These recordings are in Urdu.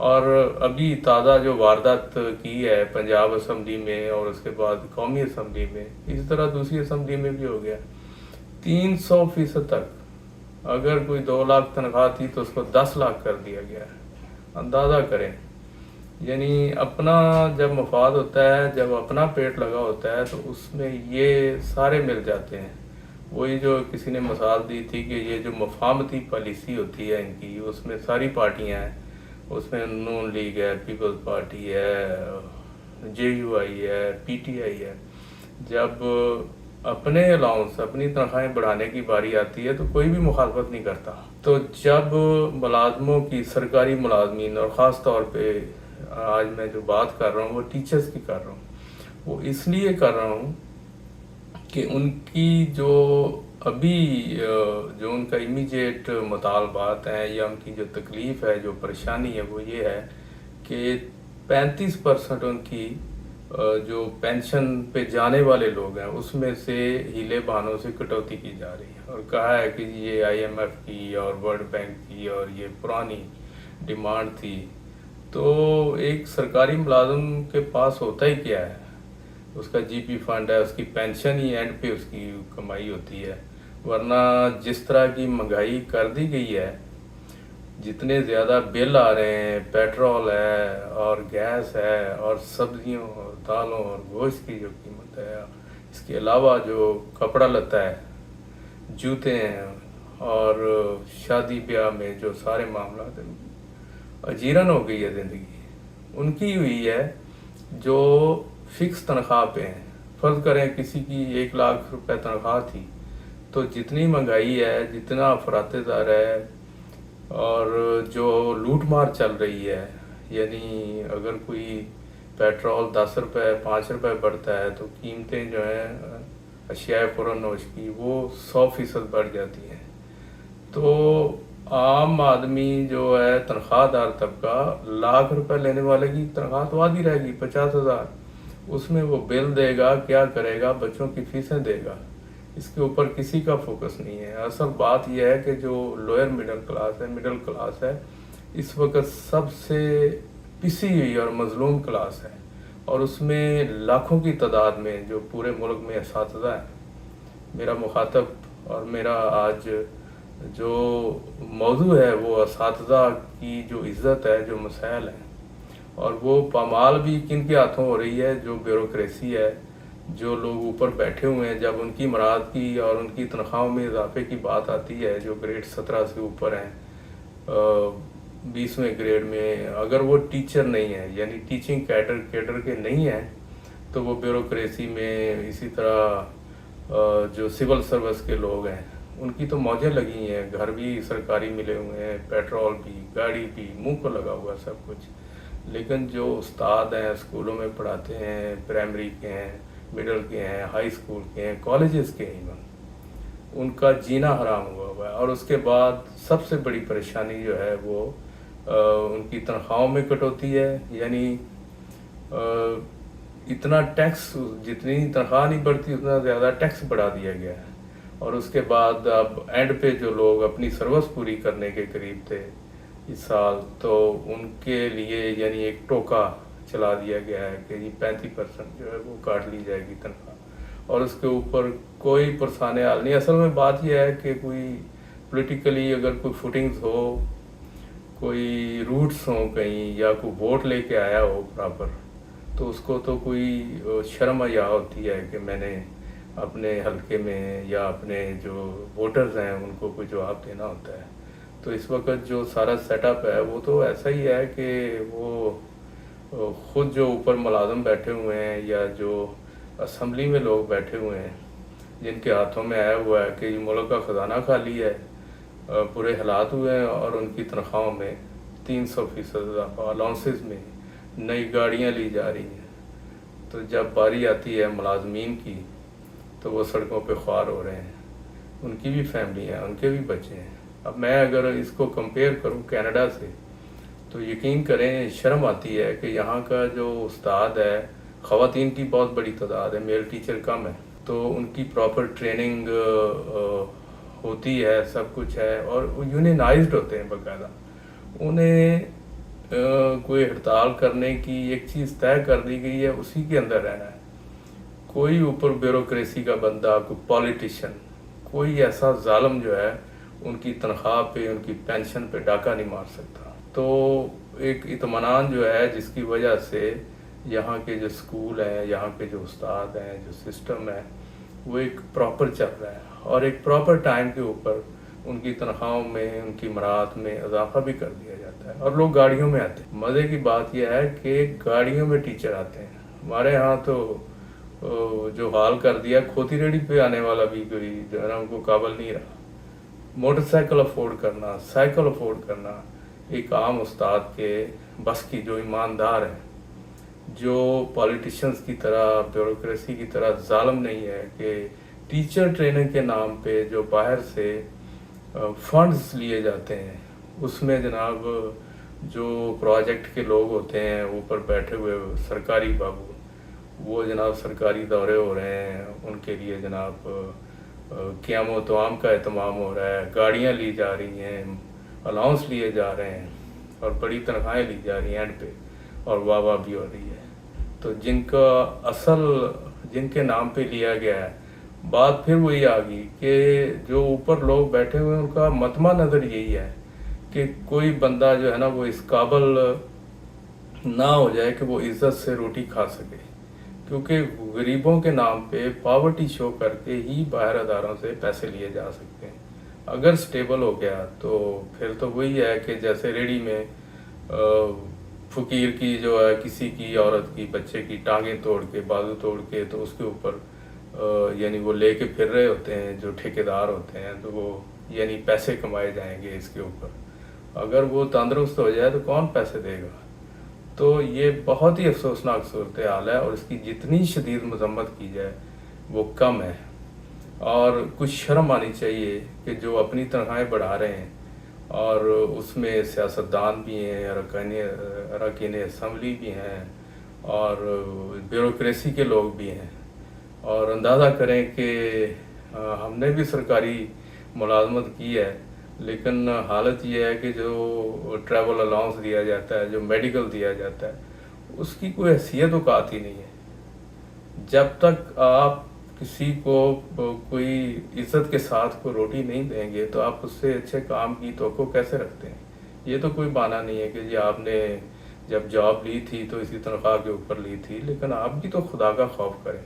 اور ابھی تازہ جو واردات کی ہے پنجاب اسمبلی میں اور اس کے بعد قومی اسمبلی میں، اسی طرح دوسری اسمبلی میں بھی ہو گیا، 300% تک، اگر کوئی 2 لاکھ تنخواہ تھی تو اس کو 10 لاکھ کر دیا گیا ہے۔ اندازہ کریں، یعنی اپنا جب مفاد ہوتا ہے، جب اپنا پیٹ لگا ہوتا ہے تو اس میں یہ سارے مل جاتے ہیں۔ وہی جو کسی نے مثال دی تھی کہ یہ جو مفاہمتی پالیسی ہوتی ہے ان کی، اس میں ساری پارٹیاں ہیں، اس میں نون لیگ ہے، پیپلز پارٹی ہے، جے یو آئی ہے، پی ٹی آئی ہے، جب اپنے الاؤنس، اپنی تنخواہیں بڑھانے کی باری آتی ہے تو کوئی بھی مخالفت نہیں کرتا۔ تو جب ملازموں کی، سرکاری ملازمین، اور خاص طور پہ آج میں جو بات کر رہا ہوں وہ ٹیچرز کی کر رہا ہوں، وہ اس لیے کر رہا ہوں کہ ان کی جو ابھی جو ان کا امیجیٹ مطالبات ہیں یا ان کی جو تکلیف ہے، جو پریشانی ہے، وہ یہ ہے کہ 35% ان کی جو پینشن پہ جانے والے لوگ ہیں اس میں سے ہیلے بہانوں سے کٹوتی کی جا رہی ہے، اور کہا ہے کہ یہ آئی ایم ایف کی اور ورلڈ بینک کی اور یہ پرانی ڈیمانڈ تھی۔ تو ایک سرکاری ملازم کے پاس ہوتا ہی کیا ہے؟ اس کا جی پی فنڈ ہے، اس کی پینشن ہی اینڈ پہ اس کی کمائی ہوتی ہے، ورنہ جس طرح کی مہنگائی کر دی گئی ہے، جتنے زیادہ بل آ رہے ہیں، پیٹرول ہے اور گیس ہے اور سبزیوں اور دالوں اور گوشت کی جو قیمت ہے، اس کے علاوہ جو کپڑا لتا ہے، جوتے ہیں اور شادی بیاہ میں جو سارے معاملات ہیں، اجیرن ہو گئی ہے زندگی ان کی ہوئی ہے جو فکس تنخواہ پہ ہیں۔ فرض کریں کسی کی 1 لاکھ روپے تنخواہ تھی، تو جتنی مہنگائی ہے، جتنا افراط زر ہے اور جو لوٹ مار چل رہی ہے، یعنی اگر کوئی پیٹرول 10 روپے 5 روپے بڑھتا ہے تو قیمتیں جو ہیں اشیاء فروشت کی وہ 100% بڑھ جاتی ہیں۔ تو عام آدمی جو ہے، تنخواہ دار طبقہ، لاکھ روپے لینے والے کی تنخواہ تو آدھی رہے گی، 50,000، اس میں وہ بل دے گا، کیا کرے گا، بچوں کی فیسیں دے گا، اس کے اوپر کسی کا فوکس نہیں ہے۔ اصل بات یہ ہے کہ جو لوئر مڈل کلاس ہے، مڈل کلاس ہے، اس وقت سب سے پسی ہوئی اور مظلوم کلاس ہے، اور اس میں لاکھوں کی تعداد میں جو پورے ملک میں اساتذہ ہیں۔ میرا مخاطب اور میرا آج جو موضوع ہے وہ اساتذہ کی جو عزت ہے، جو مسائل ہیں، اور وہ پامال بھی کن کے ہاتھوں ہو رہی ہے؟ جو بیوروکریسی ہے، جو لوگ اوپر بیٹھے ہوئے ہیں، جب ان کی مراد کی اور ان کی تنخواہوں میں اضافے کی بات آتی ہے، جو گریڈ 17 سے اوپر ہیں، 20ویں گریڈ میں، اگر وہ ٹیچر نہیں ہیں، یعنی ٹیچنگ کیڈر کے نہیں ہیں، تو وہ بیوروکریسی میں، اسی طرح جو سول سروس کے لوگ ہیں ان کی تو موجیں لگی ہیں، گھر بھی سرکاری ملے ہوئے ہیں، پیٹرول بھی، گاڑی بھی، منہ کو لگا ہوا سب کچھ۔ لیکن جو استاد ہیں، اسکولوں میں پڑھاتے ہیں، پرائمری کے ہیں، مڈل کے ہیں، ہائی اسکول کے ہیں، کالجز کے ہیں، ان کا جینا حرام ہوا ہے۔ اور اس کے بعد سب سے بڑی پریشانی جو ہے وہ ان کی تنخواہوں میں کٹوتی ہے، یعنی اتنا ٹیکس، جتنی تنخواہ نہیں بڑھتی اتنا زیادہ ٹیکس بڑھا دیا گیا ہے۔ اور اس کے بعد اب اینڈ پہ جو لوگ اپنی سروس پوری کرنے کے قریب تھے اس سال، تو ان کے لیے یعنی ایک ٹوکا چلا دیا گیا ہے کہ یہ 35% جو ہے وہ کاٹ لی جائے گی تنخواہ، اور اس کے اوپر کوئی پرسان حال نہیں۔ اصل میں بات یہ ہے کہ کوئی پولیٹیکلی اگر کوئی فوٹنگز ہو، کوئی روٹس ہوں کہیں، یا کوئی ووٹ لے کے آیا ہو پراپر، تو اس کو تو کوئی شرم حیا ہوتی ہے کہ میں نے اپنے حلقے میں یا اپنے جو ووٹرز ہیں ان کو کوئی جواب دینا ہوتا ہے۔ تو اس وقت جو سارا سیٹ اپ ہے وہ تو ایسا ہی ہے کہ وہ خود جو اوپر ملازم بیٹھے ہوئے ہیں یا جو اسمبلی میں لوگ بیٹھے ہوئے ہیں، جن کے ہاتھوں میں آیا ہوا ہے کہ یہ ملک کا خزانہ خالی ہے، برے حالات ہوئے ہیں، اور ان کی تنخواہوں میں 300% اضافہ، الاؤنسز میں نئی گاڑیاں لی جا رہی ہیں۔ تو جب باری آتی ہے ملازمین کی تو وہ سڑکوں پہ خوار ہو رہے ہیں، ان کی بھی فیملی ہیں، ان کے بھی بچے ہیں۔ اب میں اگر اس کو کمپیئر کروں کینیڈا سے، تو یقین کریں شرم آتی ہے کہ یہاں کا جو استاد ہے، خواتین کی بہت بڑی تعداد ہے، میل ٹیچر کم ہے، تو ان کی پراپر ٹریننگ ہوتی ہے، سب کچھ ہے، اور وہ یونینائزڈ ہوتے ہیں باقاعدہ۔ انہیں کوئی ہڑتال کرنے کی ایک چیز طے کر دی گئی ہے، اسی کے اندر رہنا ہے. کوئی اوپر بیوروکریسی کا بندہ، کوئی پالیٹیشین، کوئی ایسا ظالم جو ہے ان کی تنخواہ پہ، ان کی پینشن پہ ڈاکہ نہیں مار سکتا. تو ایک اطمینان جو ہے جس کی وجہ سے یہاں کے جو اسکول ہیں، یہاں کے جو استاد ہیں، جو سسٹم ہے، وہ ایک پراپر چل رہا ہے، اور ایک پراپر ٹائم کے اوپر ان کی تنخواہوں میں، ان کی مراعات میں اضافہ بھی کر دیا جاتا ہے، اور لوگ گاڑیوں میں آتے ہیں. مزے کی بات یہ ہے کہ گاڑیوں میں ٹیچر آتے ہیں. ہمارے ہاں تو جو حال کر دیا، کھوتی ریڑھی پہ آنے والا بھی کوئی جو ہے نا ان کو قابل نہیں رہا. موٹر سائیکل افورڈ کرنا، سائیکل افورڈ کرنا ایک عام استاد کے بس کی، جو ایماندار ہے، جو پالیٹیشنز کی طرح، بیوروکریسی کی طرح ظالم نہیں ہے کہ ٹیچر ٹریننگ کے نام پہ جو باہر سے فنڈز لیے جاتے ہیں، اس میں جناب جو پروجیکٹ کے لوگ ہوتے ہیں اوپر بیٹھے ہوئے سرکاری بابو، وہ جناب سرکاری دورے ہو رہے ہیں، ان کے لیے جناب قیام و توام کا اہتمام ہو رہا ہے، گاڑیاں لی جا رہی ہیں، الاؤنس لیے جا رہے ہیں، اور بڑی تنخواہیں لی جا رہی ہیں اینڈ پہ، اور واہ واہ بھی ہو رہی ہے. تو جن کا اصل، جن کے نام پہ لیا گیا ہے، بات پھر وہی آ گئی کہ جو اوپر لوگ بیٹھے ہوئے ہیں ان کا مطمع نظر یہی ہے کہ کوئی بندہ جو ہے نا وہ اس قابل نہ ہو جائے کہ وہ عزت سے روٹی کھا سکے. کیونکہ غریبوں کے نام پہ پاورٹی شو کر کے ہی باہر اداروں سے پیسے لیے جا سکتے ہیں. اگر سٹیبل ہو گیا تو پھر تو وہی ہے کہ جیسے ریڑھی میں فقیر کی جو ہے کسی کی عورت کی بچے کی ٹانگیں توڑ کے، بازو توڑ کے، تو اس کے اوپر یعنی وہ لے کے پھر رہے ہوتے ہیں جو ٹھیکیدار ہوتے ہیں، تو وہ یعنی پیسے کمائے جائیں گے اس کے اوپر. اگر وہ تندرست ہو جائے تو کون پیسے دے گا؟ تو یہ بہت ہی افسوسناک صورتحال ہے، اور اس کی جتنی شدید مذمت کی جائے وہ کم ہے. اور کچھ شرم آنی چاہیے کہ جو اپنی تنخواہیں بڑھا رہے ہیں، اور اس میں سیاستدان بھی ہیں، اراکین اسمبلی بھی ہیں، اور بیوروکریسی کے لوگ بھی ہیں. اور اندازہ کریں کہ ہم نے بھی سرکاری ملازمت کی ہے، لیکن حالت یہ ہے کہ جو ٹریول الاؤنس دیا جاتا ہے، جو میڈیکل دیا جاتا ہے، اس کی کوئی حیثیت اوقات ہی نہیں ہے. جب تک آپ کسی کو کوئی عزت کے ساتھ کوئی روٹی نہیں دیں گے تو آپ اس سے اچھے کام کی توقع کیسے رکھتے ہیں؟ یہ تو کوئی بہانہ نہیں ہے کہ جی آپ نے جب جاب لی تھی تو اسی تنخواہ کے اوپر لی تھی، لیکن آپ بھی تو خدا کا خوف کریں.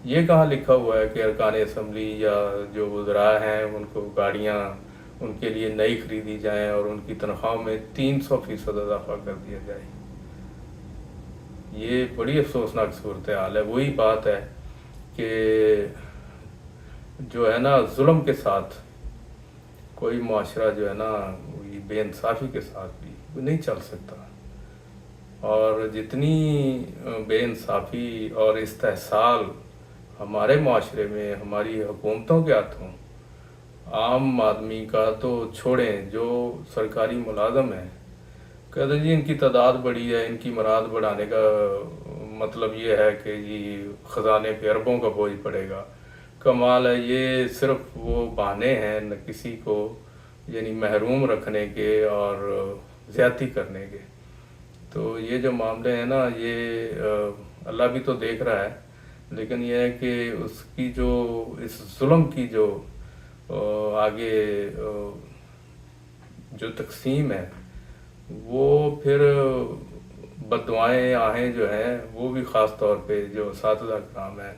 یہ کہاں لکھا ہوا ہے کہ ارکان اسمبلی یا جو وزراء ہیں ان کو گاڑیاں ان کے لیے نئی خریدی جائیں اور ان کی تنخواہوں میں 300% اضافہ کر دیا جائے؟ یہ بڑی افسوسناک صورتحال ہے. وہی بات ہے کہ جو ہے نا ظلم کے ساتھ کوئی معاشرہ جو ہے نا بے انصافی کے ساتھ بھی نہیں چل سکتا. اور جتنی بے انصافی اور استحصال ہمارے معاشرے میں ہماری حکومتوں کے ہاتھوں، عام آدمی کا تو چھوڑیں، جو سرکاری ملازم ہیں، کہتے جی ان کی تعداد بڑی ہے، ان کی مراد بڑھانے کا مطلب یہ ہے کہ جی خزانے پہ اربوں کا بوجھ پڑے گا. کمال ہے، یہ صرف وہ بہانے ہیں نہ کسی کو یعنی محروم رکھنے کے اور زیادتی کرنے کے. تو یہ جو معاملے ہیں نا، یہ اللہ بھی تو دیکھ رہا ہے، لیکن یہ ہے کہ اس کی جو اس ظلم کی جو آگے جو تقسیم ہے، وہ پھر بددعائیں آہیں جو ہیں، وہ بھی خاص طور پہ جو اساتذہ کرام ہیں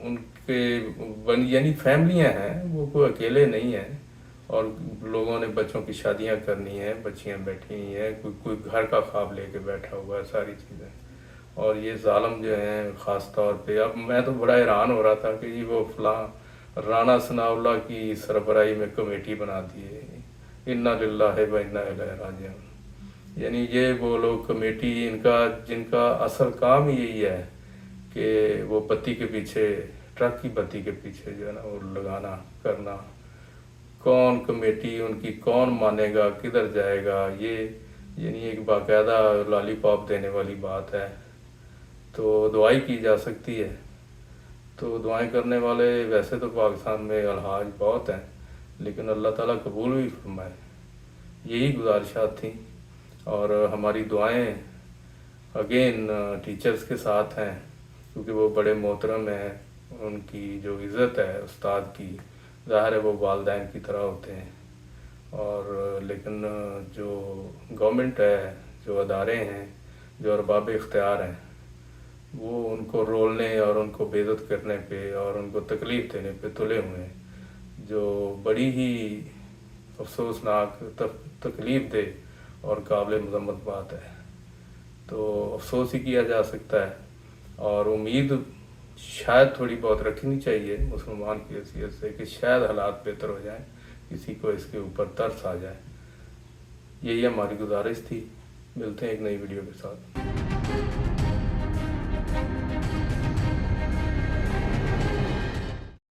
ان کے یعنی فیملیاں ہیں، وہ کوئی اکیلے نہیں ہیں، اور لوگوں نے بچوں کی شادیاں کرنی ہیں، بچیاں بیٹھی ہوئی ہیں، کوئی گھر کا خواب لے کے بیٹھا ہوا ہے، ساری چیزیں. اور یہ ظالم جو ہیں خاص طور پہ، اب میں تو بڑا حیران ہو رہا تھا کہ جی وہ فلاں رانا ثناء اللہ کی سربراہی میں کمیٹی بنا دی ہے، انا للہ و انا الیہ راجعون. یعنی یہ وہ لوگ کمیٹی جن کا اصل کام یہی ہے کہ وہ بتی کے پیچھے، ٹرک کی بتی کے پیچھے جو ہے نا وہ لگانا کرنا. کون کمیٹی ان کی کون مانے گا، کدھر جائے گا، یہ یعنی ایک باقاعدہ لالی پاپ دینے والی بات ہے. تو دعائی کی جا سکتی ہے، تو دعائیں کرنے والے ویسے تو پاکستان میں الحاج بہت ہیں، لیکن اللہ تعالیٰ قبول بھی فرمائے. یہی گزارشات تھیں. اور ہماری دعائیں اگین ٹیچرز کے ساتھ ہیں، کیونکہ وہ بڑے محترم ہیں، ان کی جو عزت ہے استاد کی، ظاہر ہے وہ والدین کی طرح ہوتے ہیں، اور لیکن جو گورنمنٹ ہے، جو ادارے ہیں، جو ارباب اختیار ہیں، وہ ان کو رولنے اور ان کو بے عزت کرنے پہ اور ان کو تکلیف دینے پہ تلے ہوئے ہیں، جو بڑی ہی افسوسناک تکلیف دہ اور قابل مذمت بات ہے۔ تو افسوس ہی کیا جا سکتا ہے، اور امید شاید تھوڑی بہت رکھنی چاہیے مسلمان کی حیثیت سے کہ شاید حالات بہتر ہو جائیں، کسی کو اس کے اوپر ترس آ جائے۔ یہی ہماری گزارش تھی، ملتے ہیں ایک نئی ویڈیو کے ساتھ۔